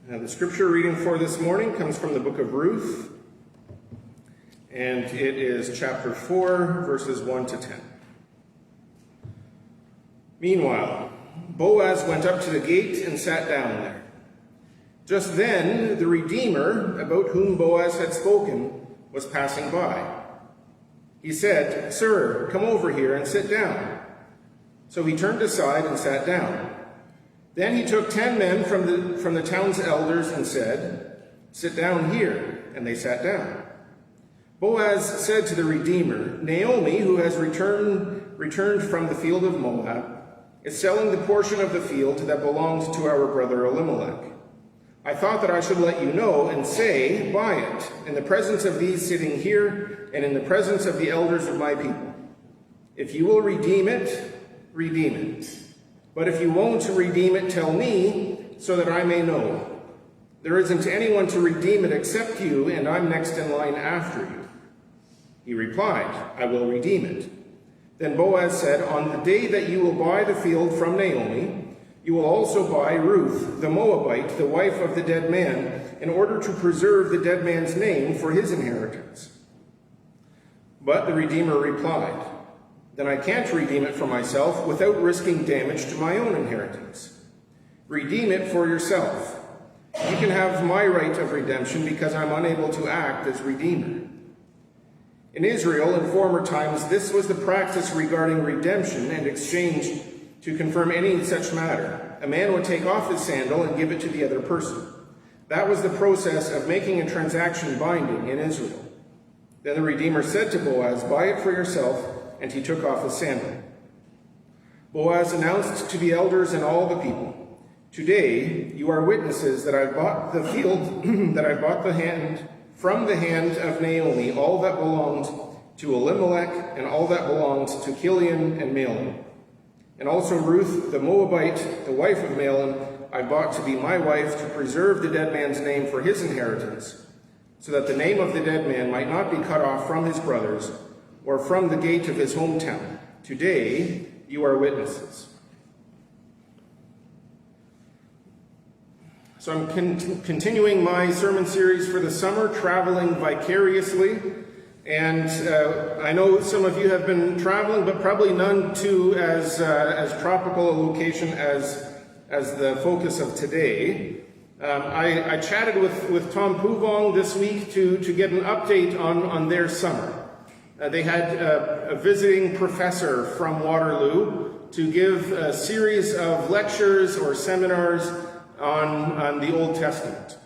The scripture reading for this morning comes from the book of Ruth, and it is chapter 4, verses 1 to 10. Meanwhile, Boaz went up to the gate and sat down there. Just then, the Redeemer, about whom Boaz had spoken, was passing by. He said, "Sir, come over here and sit down." So he turned aside and sat down. Then he took 10 men from the town's elders and said, "Sit down here," and they sat down. Boaz said to the Redeemer, "Naomi, who has returned from the field of Moab, is selling the portion of the field that belonged to our brother Elimelech. I thought that I should let you know and say, buy it, in the presence of these sitting here and in the presence of the elders of my people. If you will redeem it, redeem it. But if you won't redeem it, tell me, so that I may know. There isn't anyone to redeem it except you, and I'm next in line after you." He replied, "I will redeem it." Then Boaz said, "On the day that you will buy the field from Naomi, you will also buy Ruth, the Moabite, the wife of the dead man, in order to preserve the dead man's name for his inheritance." But the Redeemer replied, "Then I can't redeem it for myself without risking damage to my own inheritance. Redeem it for yourself. You can have my right of redemption because I'm unable to act as Redeemer." In Israel, in former times, this was the practice regarding redemption and exchange. To confirm any such matter, a man would take off his sandal and give it to the other person. That was the process of making a transaction binding in Israel. Then the Redeemer said to Boaz, "Buy it for yourself," and he took off his sandal. Boaz announced to the elders and all the people, "Today you are witnesses that I bought the field, that I bought from the hand of Naomi, all that belonged to Elimelech and all that belonged to Chilion and Mahlon. And also Ruth, the Moabite, the wife of Mahlon, I bought to be my wife to preserve the dead man's name for his inheritance, so that the name of the dead man might not be cut off from his brothers or from the gate of his hometown. Today you are witnesses." So I'm continuing my sermon series for the summer, Traveling Vicariously. And I know some of you have been traveling, but probably none to as tropical a location as the focus of today. I chatted with Tom Puvong this week to get an update on their summer. They had a visiting professor from Waterloo to give a series of lectures or seminars on the Old Testament.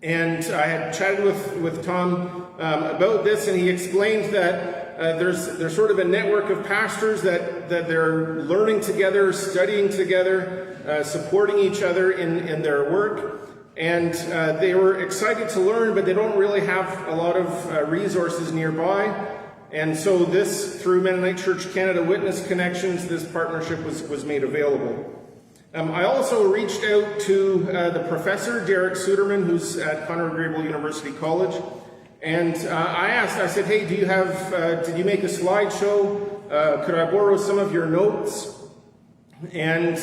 And I had chatted with Tom about this, and he explained that there's sort of a network of pastors that they're learning together, studying together, supporting each other in their work. And they were excited to learn, but they don't really have a lot of resources nearby. And so this, through Mennonite Church Canada Witness Connections, this partnership was made available. I also reached out to the professor, Derek Suderman, who's at Conrad Grable University College. And I said, "Hey, did you make a slideshow? Could I borrow some of your notes?" And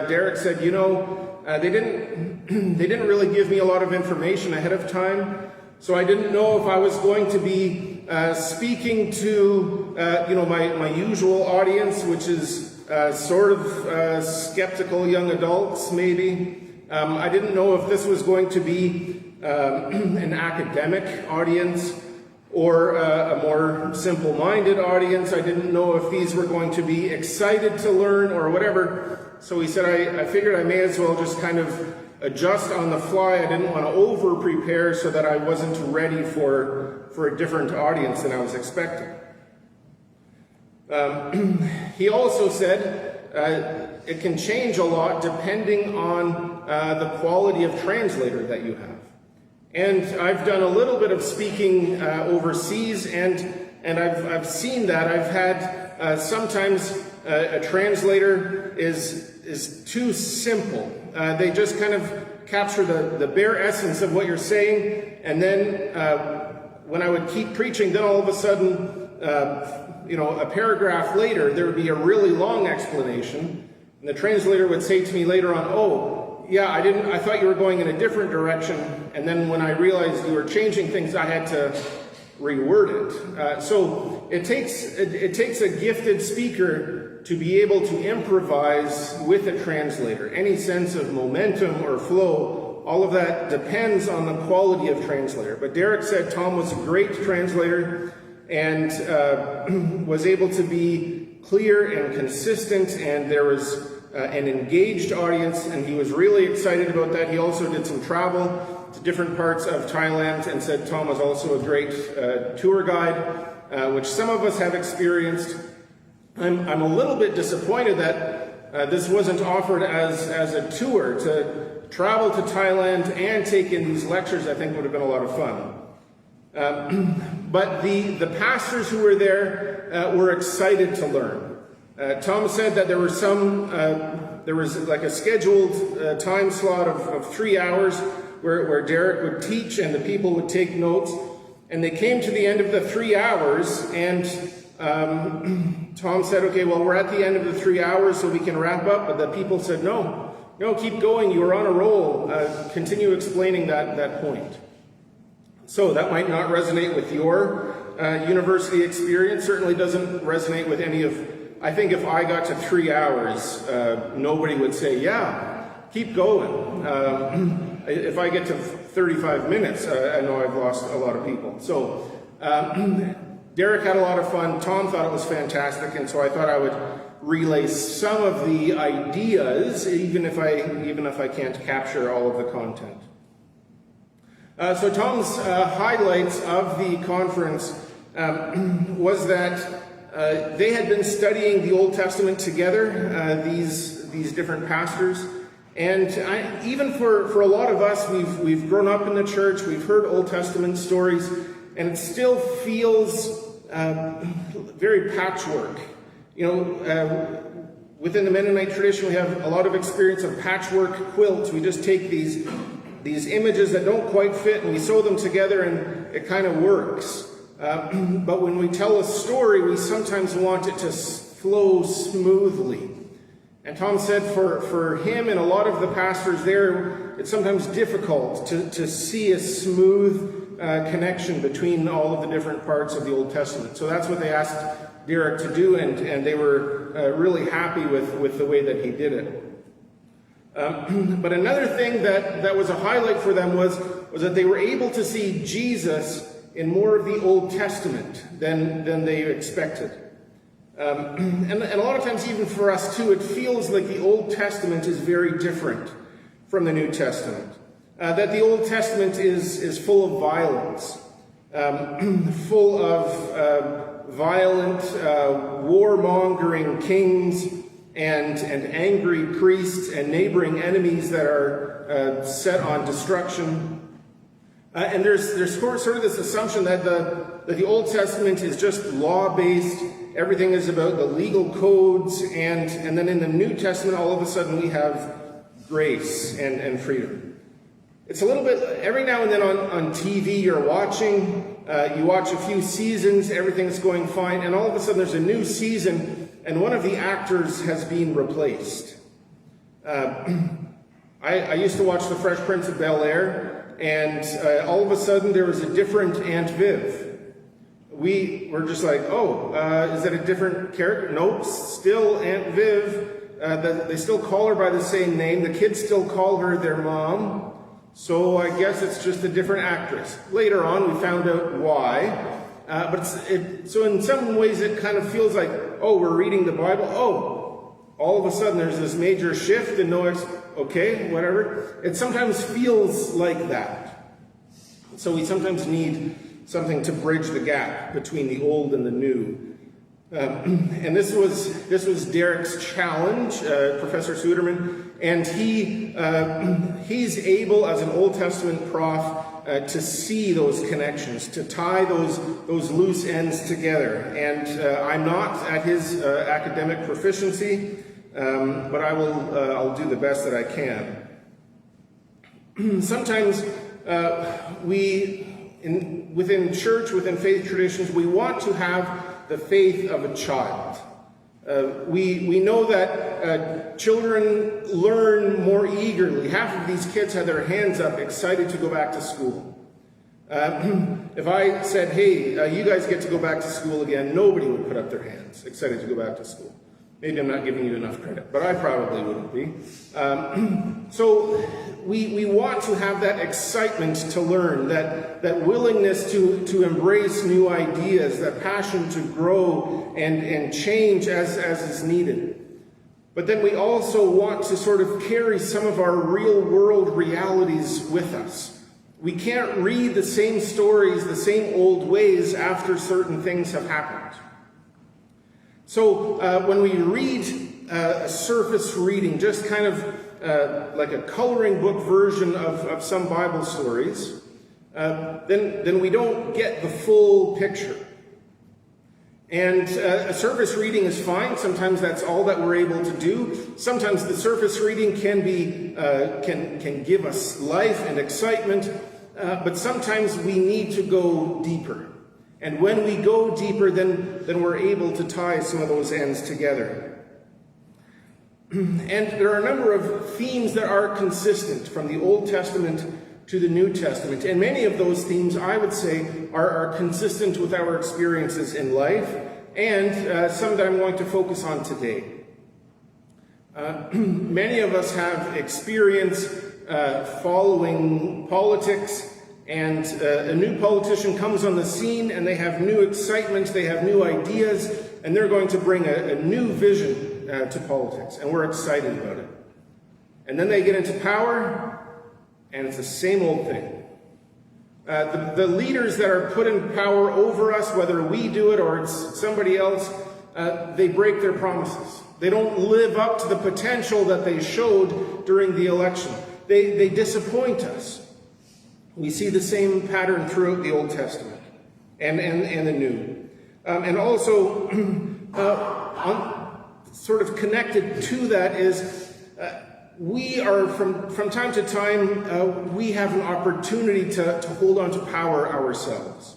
Derek said, they didn't really give me a lot of information ahead of time. So I didn't know if I was going to be speaking to, my usual audience, which is sort of skeptical young adults, maybe. I didn't know if this was going to be an academic audience or a more simple-minded audience. I didn't know if these were going to be excited to learn or whatever. So he said, I figured I may as well just kind of adjust on the fly. I didn't want to over-prepare so that I wasn't ready for a different audience than I was expecting. He also said it can change a lot depending on the quality of translator that you have. And I've done a little bit of speaking overseas, and I've seen that. I've had sometimes a translator is too simple. They just kind of capture the bare essence of what you're saying, and then when I would keep preaching, then all of a sudden, a paragraph later, there would be a really long explanation, and the translator would say to me later on, "Oh, yeah, I thought you were going in a different direction, and then when I realized you were changing things, I had to reword it. So it takes a gifted speaker to be able to improvise with a translator. Any sense of momentum or flow, all of that depends on the quality of translator. But Derek said Tom was a great translator and was able to be clear and consistent, and there was an engaged audience, and he was really excited about that. He also did some travel to different parts of Thailand and said Tom was also a great tour guide, which some of us have experienced. I'm a little bit disappointed that this wasn't offered as a tour. To travel to Thailand and take in these lectures, I think would have been a lot of fun. But the pastors who were there were excited to learn. Tom said that there was like a scheduled time slot of 3 hours where Derek would teach and the people would take notes. And they came to the end of the 3 hours, and Tom said, okay, well, we're at the end of the 3 hours, so we can wrap up. But the people said, no, keep going. You were on a roll. Continue explaining that point. So that might not resonate with your university experience. Certainly doesn't resonate with any of... I think if I got to 3 hours, nobody would say, yeah, keep going. If I get to 35 minutes, I know I've lost a lot of people. So Derek had a lot of fun. Tom thought it was fantastic, and so I thought I would relay some of the ideas, even if I can't capture all of the content. So Tom's highlights of the conference was that they had been studying the Old Testament together, these different pastors, and even for a lot of us, we've grown up in the church, we've heard Old Testament stories, and it still feels very patchwork. You know, within the Mennonite tradition, we have a lot of experience of patchwork quilts. We just take these images that don't quite fit and we sew them together, and it kind of works. But when we tell a story, we sometimes want it to flow smoothly. And Tom said for him and a lot of the pastors there, it's sometimes difficult to see a smooth connection between all of the different parts of the Old Testament. So that's what they asked Derek to do, and they were really happy with the way that he did it. But another thing that was a highlight for them was that they were able to see Jesus in more of the Old Testament than they expected. And a lot of times, even for us too, it feels like the Old Testament is very different from the New Testament. That the Old Testament is full of violence, full of violent, warmongering kings and angry priests and neighboring enemies that are set on destruction. And there's sort of this assumption that the Old Testament is just law-based. Everything is about the legal codes, and then in the New Testament, all of a sudden we have grace and freedom. It's a little bit, every now and then on TV you're watching, you watch a few seasons, everything's going fine, and all of a sudden there's a new season, and one of the actors has been replaced. I used to watch The Fresh Prince of Bel-Air, and all of a sudden there was a different Aunt Viv. We were just like, is that a different character? Nope, still Aunt Viv. They still call her by the same name. The kids still call her their mom. So I guess it's just a different actress. Later on, we found out why. So in some ways, it kind of feels like, we're reading the Bible. All of a sudden, there's this major shift and okay, whatever. It sometimes feels like that. So we sometimes need something to bridge the gap between the old and the new. And this was Derek's challenge, Professor Suderman, and he's able, as an Old Testament prof, to see those connections, to tie those loose ends together. And I'm not at his academic proficiency, but I'll do the best that I can. Sometimes within church, within faith traditions, we want to have the faith of a child. We know that children learn more eagerly. Half of these kids had their hands up, excited to go back to school. If I said, hey, you guys get to go back to school again, nobody would put up their hands, excited to go back to school. Maybe I'm not giving you enough credit, but I probably wouldn't be. So we want to have that excitement to learn, that willingness to embrace new ideas, that passion to grow and change as is needed. But then we also want to sort of carry some of our real world realities with us. We can't read the same stories, the same old ways after certain things have happened. So when we read a surface reading, just kind of like a coloring book version of some Bible stories, then we don't get the full picture. And a surface reading is fine. Sometimes that's all that we're able to do. Sometimes the surface reading can give us life and excitement, but sometimes we need to go deeper. And when we go deeper, then we're able to tie some of those ends together. And there are a number of themes that are consistent from the Old Testament to the New Testament. And many of those themes, I would say, are consistent with our experiences in life, and some that I'm going to focus on today. Many of us have experience following politics, and a new politician comes on the scene and they have new excitement, they have new ideas, and they're going to bring a new vision to politics, and we're excited about it. And then they get into power, and it's the same old thing. The leaders that are put in power over us, whether we do it or it's somebody else, they break their promises. They don't live up to the potential that they showed during the election. They disappoint us. We see the same pattern throughout the Old Testament and the New. And also, sort of connected to that is we are, from time to time, we have an opportunity to hold on to power ourselves.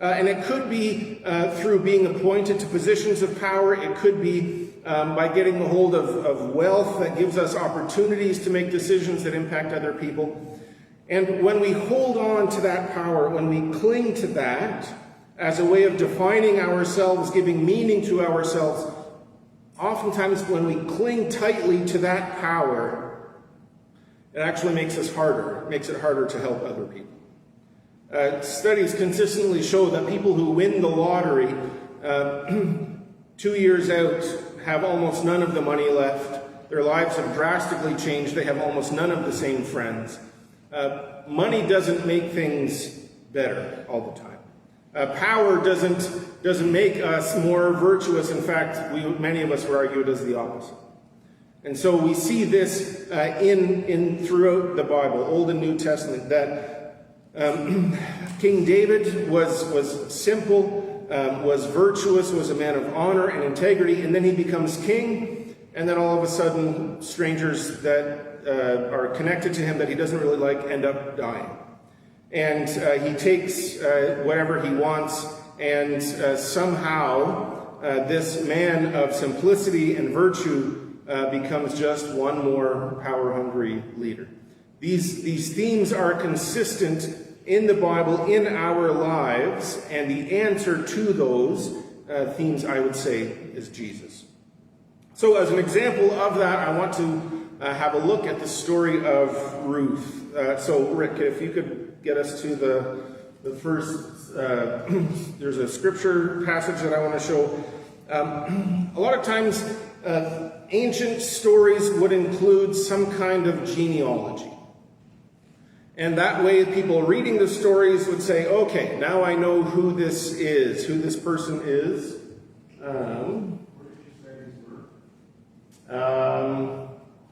And it could be through being appointed to positions of power. It could be by getting a hold of wealth that gives us opportunities to make decisions that impact other people. And when we hold on to that power, when we cling to that as a way of defining ourselves, giving meaning to ourselves, oftentimes when we cling tightly to that power, it actually makes us harder. It makes it harder to help other people. Studies consistently show that people who win the lottery 2 years out have almost none of the money left. Their lives have drastically changed. They have almost none of the same friends. Money doesn't make things better all the time. Power doesn't make us more virtuous. In fact, many of us would argue it does the opposite. And so we see this in throughout the Bible, Old and New Testament, that King David was simple, was virtuous, was a man of honor and integrity, and then he becomes king, and then all of a sudden strangers that are connected to him that he doesn't really like end up dying. And he takes whatever he wants, and somehow this man of simplicity and virtue becomes just one more power-hungry leader. These themes are consistent in the Bible, in our lives, and the answer to those themes, I would say, is Jesus. So as an example of that, I want to have a look at the story of Ruth. So Rick, if you could get us to the first, there's a scripture passage that I want to show. A lot of times, ancient stories would include some kind of genealogy. And that way, people reading the stories would say, okay, now I know who this is, who this person is.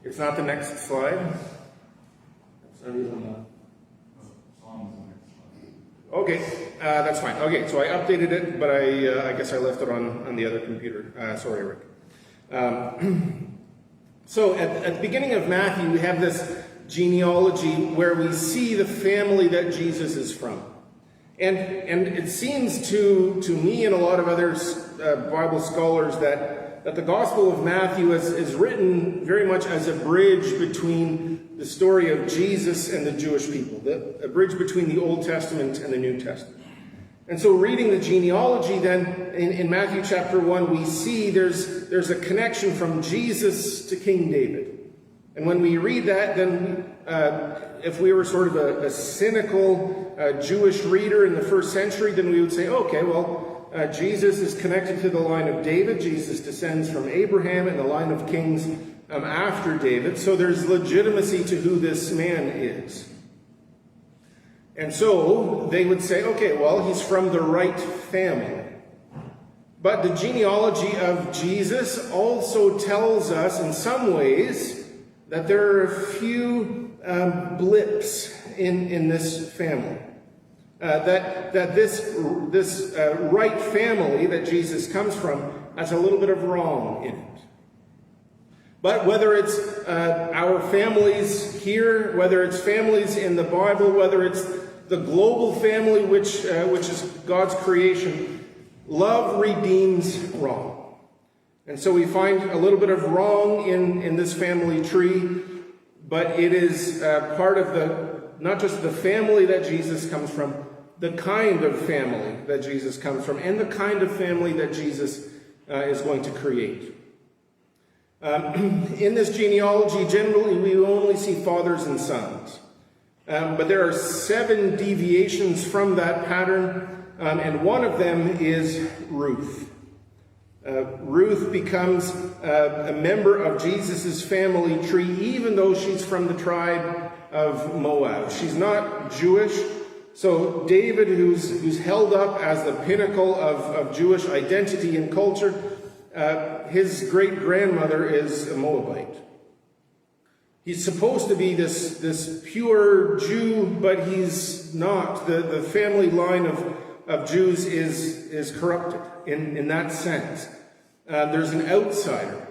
It's not the next slide. It's not even okay, that's fine. Okay, so I updated it, but I guess I left it on the other computer. Sorry, Rick. So at the beginning of Matthew, we have this genealogy where we see the family that Jesus is from. And it seems to me and a lot of other Bible scholars that that the Gospel of Matthew is written very much as a bridge between the story of Jesus and the Jewish people, a bridge between the Old Testament and the New Testament. And so reading the genealogy then in Matthew chapter 1, we see there's a connection from Jesus to King David. And when we read that, then if we were sort of a cynical Jewish reader in the first century, then we would say, okay, well, Jesus is connected to the line of David. Jesus descends from Abraham and the line of kings after David. So there's legitimacy to who this man is. And so they would say, okay, well, he's from the right family. But the genealogy of Jesus also tells us in some ways that there are a few blips in this family. That this right family that Jesus comes from has a little bit of wrong in it. But whether it's our families here, whether it's families in the Bible, whether it's the global family, which is God's creation, love redeems wrong. And so we find a little bit of wrong in this family tree, but it is part of not just the family that Jesus comes from, the kind of family that Jesus comes from, and the kind of family that Jesus is going to create. In this genealogy, generally, we only see fathers and sons. But there are 7 deviations from that pattern, and one of them is Ruth. Ruth becomes a member of Jesus' family tree, even though she's from the tribe of Moab. She's not Jewish. So David, who's held up as the pinnacle of Jewish identity and culture, his great-grandmother is a Moabite. He's supposed to be this pure Jew, but he's not. The family line of Jews is corrupted in that sense. There's an outsider.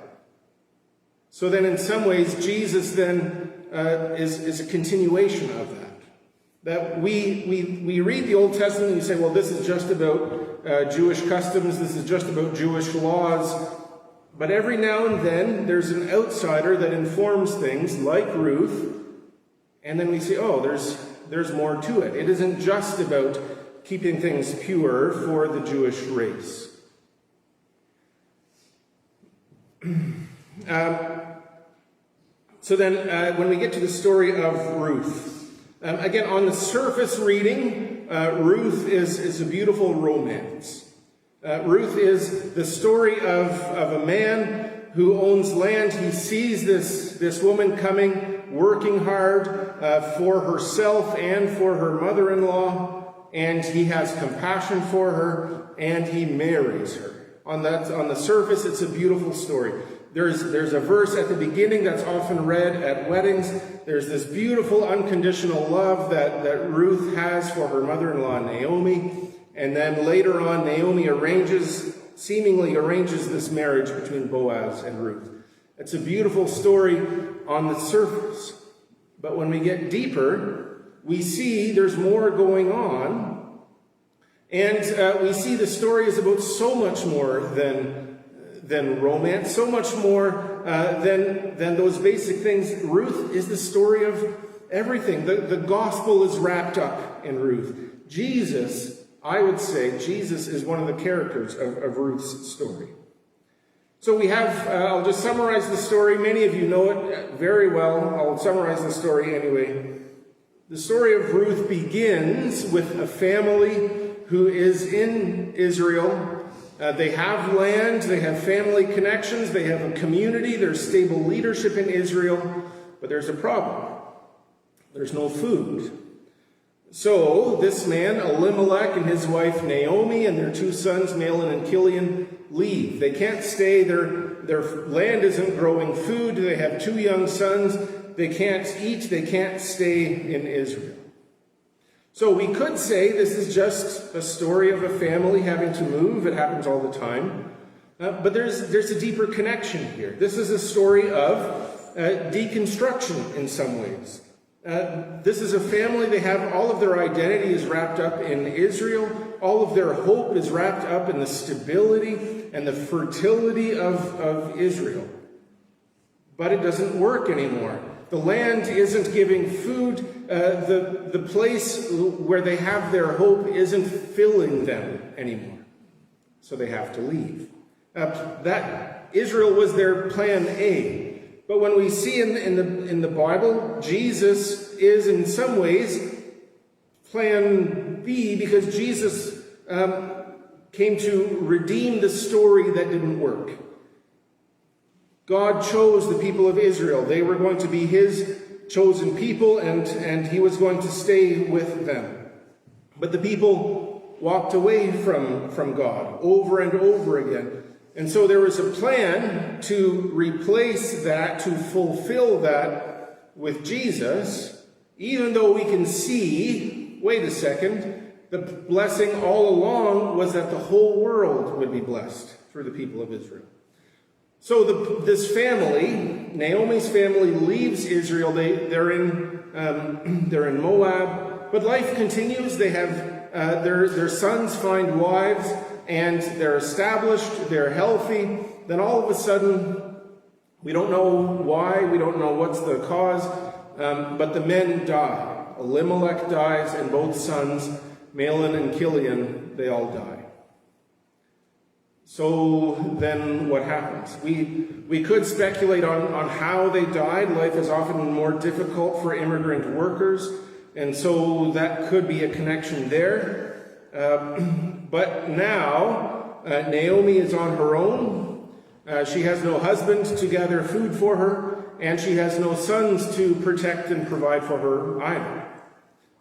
So then in some ways, Jesus then is a continuation of that. That we read the Old Testament and we say, well, this is just about Jewish customs, this is just about Jewish laws. But every now and then, there's an outsider that informs things, like Ruth, and then we say, oh, there's more to it. It isn't just about keeping things pure for the Jewish race. So then, when we get to the story of Ruth, again, on the surface reading, Ruth is a beautiful romance. Ruth is the story of a man who owns land. He sees this woman coming, working hard for herself and for her mother-in-law, and he has compassion for her, and he marries her. On the surface, it's a beautiful story. There's a verse at the beginning that's often read at weddings. There's this beautiful unconditional love that Ruth has for her mother-in-law, Naomi. And then later on, Naomi seemingly arranges this marriage between Boaz and Ruth. It's a beautiful story on the surface. But when we get deeper, we see there's more going on. And we see the story is about so much more than romance, so much more than those basic things. Ruth is the story of everything. The gospel is wrapped up in Ruth. I would say Jesus is one of the characters of Ruth's story. So we have, I'll just summarize the story. Many of you know it very well. I'll summarize the story anyway. The story of Ruth begins with a family who is in Israel. They have land, they have family connections, they have a community, there's stable leadership in Israel, but there's a problem. There's no food. So this man, Elimelech, and his wife Naomi, and their 2 sons, Mahlon and Chilion, leave. They can't stay. Their land isn't growing food. They have 2 young sons. They can't eat. They can't stay in Israel. So we could say this is just a story of a family having to move. It happens all the time. But there's a deeper connection here. This is a story of deconstruction in some ways. This is a family, they have all of their identity is wrapped up in Israel. All of their hope is wrapped up in the stability and the fertility of Israel. But it doesn't work anymore. The land isn't giving food. The place where they have their hope isn't filling them anymore. So they have to leave. That Israel was their plan A. But when we see in the Bible, Jesus is in some ways plan B, because Jesus came to redeem the story that didn't work. God chose the people of Israel. They were going to be his chosen people, and he was going to stay with them. But the people walked away from God over and over again. And so there was a plan to replace that, to fulfill that with Jesus, even though we can see, wait a second, the blessing all along was that the whole world would be blessed through the people of Israel. So this family, Naomi's family, leaves Israel. They're in Moab, but life continues. They have their sons find wives, and they're established. They're healthy. Then all of a sudden, we don't know why. We don't know what's the cause, but the men die. Elimelech dies, and both sons, Mahlon and Chilion, they all die. So then what happens? We could speculate on how they died. Life is often more difficult for immigrant workers, and so that could be a connection there. But now Naomi is on her own. She has no husband to gather food for her, and she has no sons to protect and provide for her either.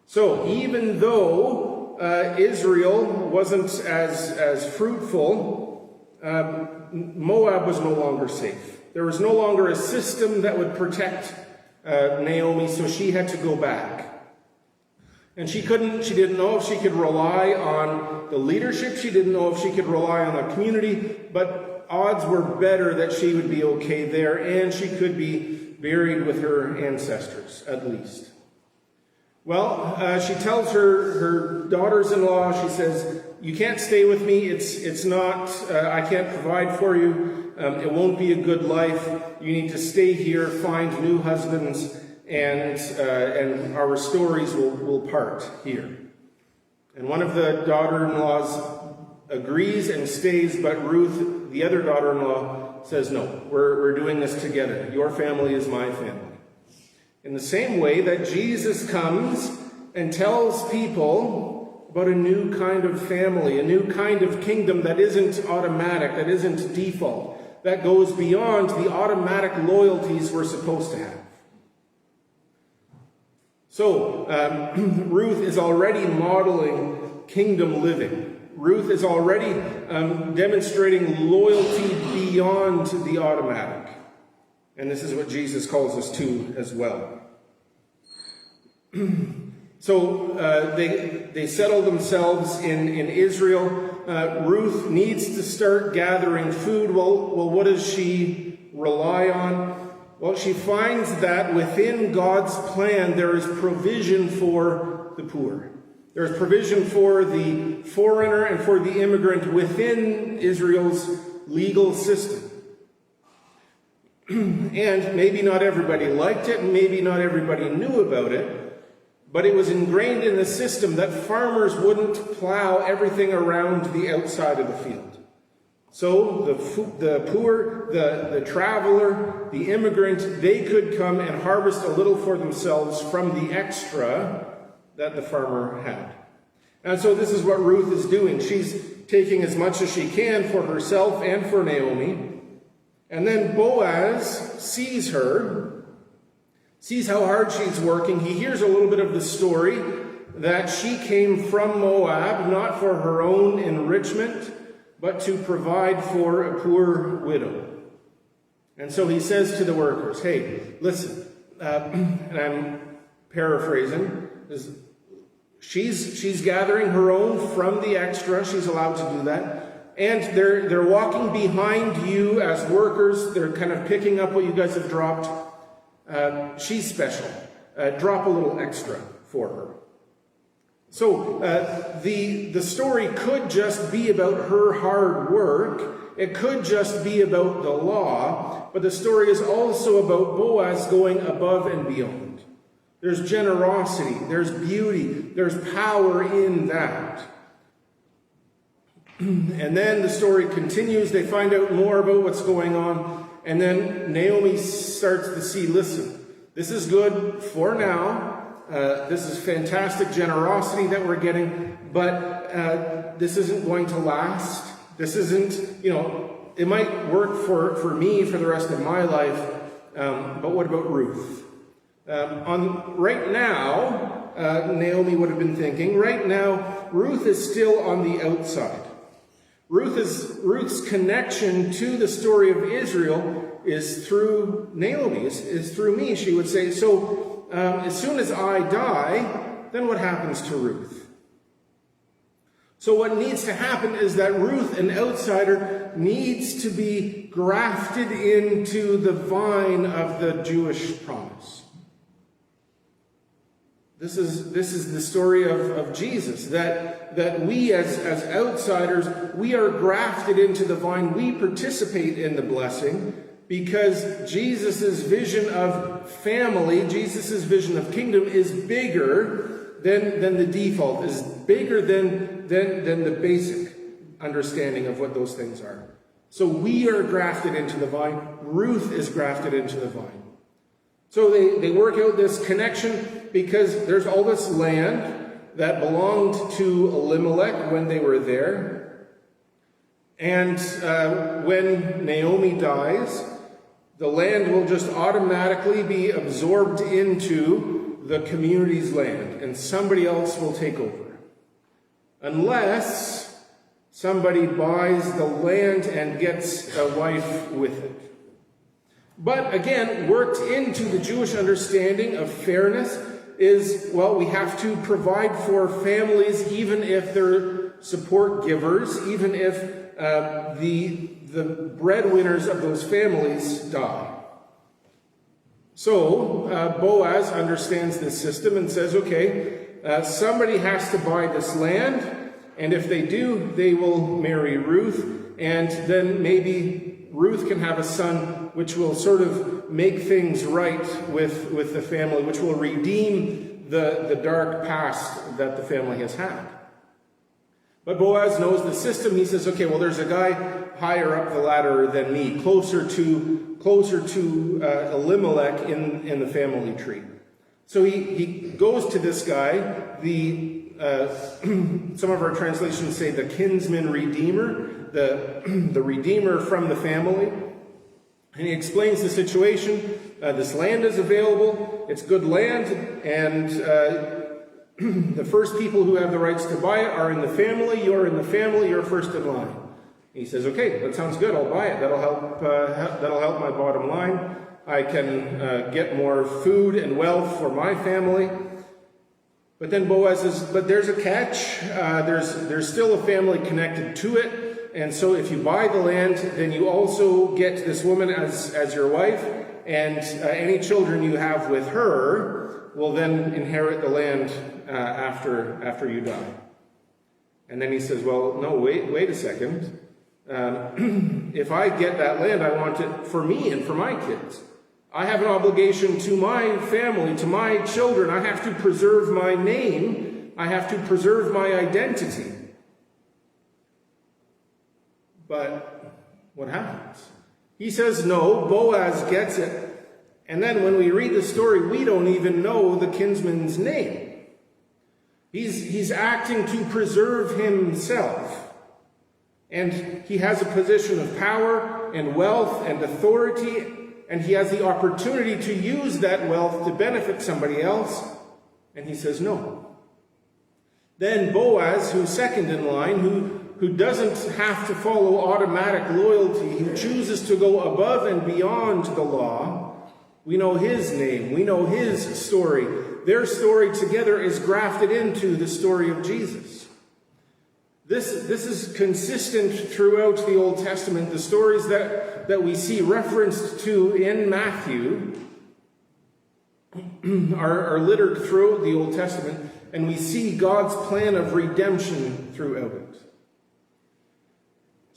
So even though Israel wasn't as fruitful, Moab was no longer safe. There was no longer a system that would protect Naomi, so she had to go back. And she didn't know if she could rely on the leadership. She didn't know if she could rely on the community, but odds were better that she would be okay there, and she could be buried with her ancestors, at least. Well, she tells her daughters-in-law, she says, "You can't stay with me. It's not, I can't provide for you. It won't be a good life. You need to stay here, find new husbands, and our stories will part here." And one of the daughter-in-laws agrees and stays, but Ruth, the other daughter-in-law, says, "No, we're doing this together. Your family is my family." In the same way that Jesus comes and tells people about a new kind of family, a new kind of kingdom that isn't automatic, that isn't default, that goes beyond the automatic loyalties we're supposed to have. So, Ruth is already modeling kingdom living. Ruth is already demonstrating loyalty beyond the automatic. And this is what Jesus calls us to as well. So they settle themselves in Israel. Ruth needs to start gathering food. Well, what does she rely on? Well, she finds that within God's plan there is provision for the poor. There is provision for the foreigner and for the immigrant within Israel's legal system. And maybe not everybody liked it, and maybe not everybody knew about it, but it was ingrained in the system that farmers wouldn't plow everything around the outside of the field. So the poor, the traveler, the immigrant, they could come and harvest a little for themselves from the extra that the farmer had. And so this is what Ruth is doing. She's taking as much as she can for herself and for Naomi. And then Boaz sees her, sees how hard she's working. He hears a little bit of the story that she came from Moab, not for her own enrichment, but to provide for a poor widow. And so he says to the workers, "Hey, listen," and I'm paraphrasing, she's gathering her own from the extra. She's allowed to do that. And they're walking behind you as workers. They're kind of picking up what you guys have dropped. She's special. Drop a little extra for her. So the story could just be about her hard work. it could just be about the law, but the story is also about Boaz going above and beyond. There's generosity, there's beauty, there's power in that. And then the story continues. They find out more about what's going on. And then Naomi starts to see, listen, this is good for now. This is fantastic generosity that we're getting. But this isn't going to last. This isn't, it might work for me for the rest of my life. But what about Ruth? Right now, Naomi would have been thinking, right now, Ruth is still on the outside. Ruth's connection to the story of Israel is through Naomi, is through me, she would say. So as soon as I die, then what happens to Ruth? So what needs to happen is that Ruth, an outsider, needs to be grafted into the vine of the Jewish promise. This is the story of Jesus, that we as outsiders, we are grafted into the vine. We participate in the blessing because Jesus' vision of family, Jesus' vision of kingdom is bigger than the default, is bigger than the basic understanding of what those things are. So we are grafted into the vine. Ruth is grafted into the vine. So they work out this connection because there's all this land that belonged to Elimelech when they were there. And when Naomi dies, the land will just automatically be absorbed into the community's land, and somebody else will take over. Unless somebody buys the land and gets a wife with it. But again, worked into the Jewish understanding of fairness is, well, we have to provide for families even if they're support givers, even if the breadwinners of those families die. So Boaz understands this system and says, okay, somebody has to buy this land, and if they do, they will marry Ruth, and then maybe Ruth can have a son, which will sort of make things right with the family, which will redeem the dark past that the family has had. But Boaz knows the system. He says, okay, well, there's a guy higher up the ladder than me, closer to Elimelech in the family tree. So he goes to this guy, some of our translations say the kinsman redeemer, the redeemer from the family. And he explains the situation. This land is available. It's good land. And the first people who have the rights to buy it are in the family. You're in the family. You're first in line. He says, okay, that sounds good. I'll buy it. That'll help my bottom line. I can get more food and wealth for my family. But then Boaz says, but there's a catch. There's still a family connected to it. And so if you buy the land, then you also get this woman as your wife, and any children you have with her will then inherit the land after you die. And then he says, well, no, wait a second. If I get that land, I want it for me and for my kids. I have an obligation to my family, to my children. I have to preserve my name. I have to preserve my identity. But what happens? He says no, Boaz gets it. And then when we read the story, we don't even know the kinsman's name. He's acting to preserve himself. And he has a position of power and wealth and authority, and he has the opportunity to use that wealth to benefit somebody else. And he says no. Then Boaz, who's second in line, who doesn't have to follow automatic loyalty, who chooses to go above and beyond the law, we know his name, we know his story. Their story together is grafted into the story of Jesus. This is consistent throughout the Old Testament. The stories that we see referenced to in Matthew are littered throughout the Old Testament, and we see God's plan of redemption throughout it.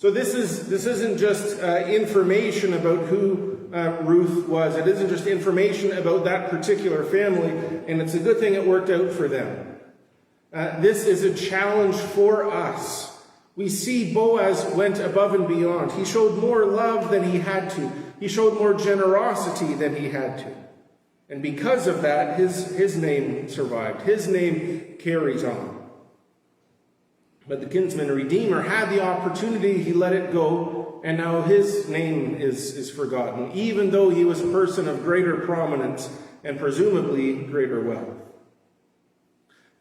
So this isn't just information about who Ruth was. It isn't just information about that particular family, and it's a good thing it worked out for them. This is a challenge for us. We see Boaz went above and beyond. He showed more love than he had to. He showed more generosity than he had to. And because of that, his name survived. His name carries on. But the kinsman redeemer had the opportunity, he let it go, and now his name is forgotten, even though he was a person of greater prominence and presumably greater wealth.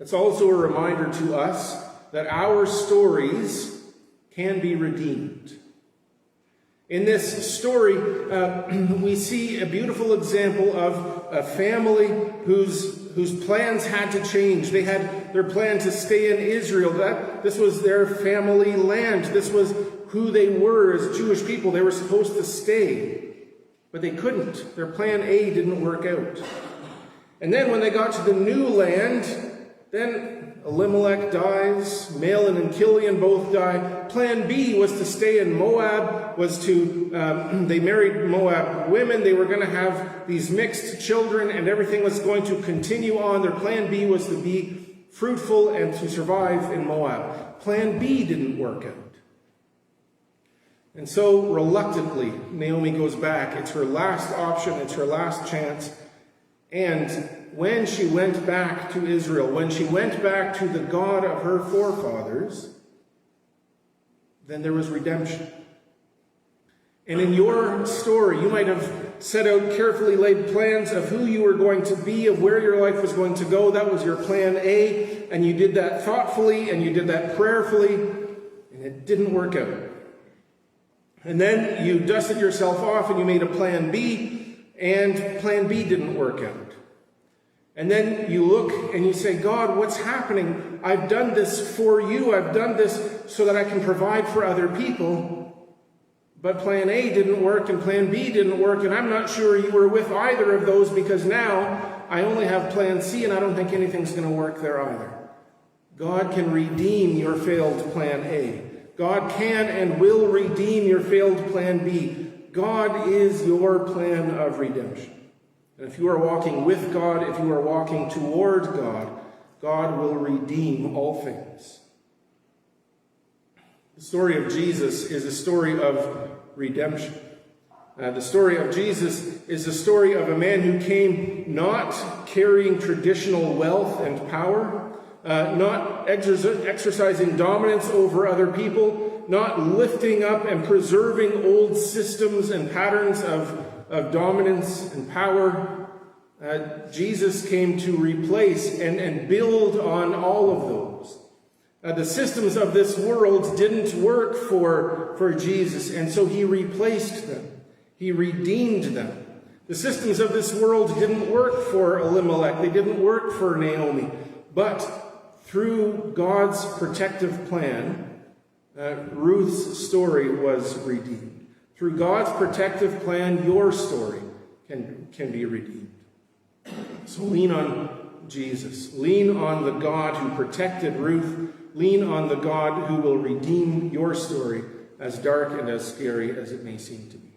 It's also a reminder to us that our stories can be redeemed. In this story, we see a beautiful example of a family whose plans had to change. They had their plan to stay in Israel. This was their family land. This was who they were as Jewish people. They were supposed to stay, but they couldn't. Their plan A didn't work out. And then when they got to the new land, then Elimelech dies, Mahlon and Chilion both die. Plan B was to stay in Moab, they married Moab women. They were going to have these mixed children, and everything was going to continue on. Their plan B was to be fruitful and to survive in Moab. Plan B didn't work out. And so, reluctantly, Naomi goes back. It's her last option. It's her last chance. And when she went back to Israel, when she went back to the God of her forefathers, then there was redemption. And in your story, you might have set out carefully laid plans of who you were going to be, of where your life was going to go. That was your plan A, and you did that thoughtfully, and you did that prayerfully, and it didn't work out. And then you dusted yourself off, and you made a plan B, and plan B didn't work out. And then you look and you say, God, what's happening? I've done this for you. I've done this so that I can provide for other people. But plan A didn't work and plan B didn't work. And I'm not sure you were with either of those, because now I only have plan C and I don't think anything's going to work there either. God can redeem your failed plan A. God can and will redeem your failed plan B. God is your plan of redemption. And if you are walking with God, if you are walking toward God, God will redeem all things. The story of Jesus is a story of redemption. The story of Jesus is the story of a man who came not carrying traditional wealth and power, not exercising dominance over other people, not lifting up and preserving old systems and patterns of dominance and power. Jesus came to replace and build on all of those. The systems of this world didn't work for Jesus, and so he replaced them. He redeemed them. The systems of this world didn't work for Elimelech. They didn't work for Naomi. But through God's protective plan, Ruth's story was redeemed. Through God's protective plan, your story can be redeemed. So lean on Jesus. Lean on the God who protected Ruth. Lean on the God who will redeem your story, as dark and as scary as it may seem to be.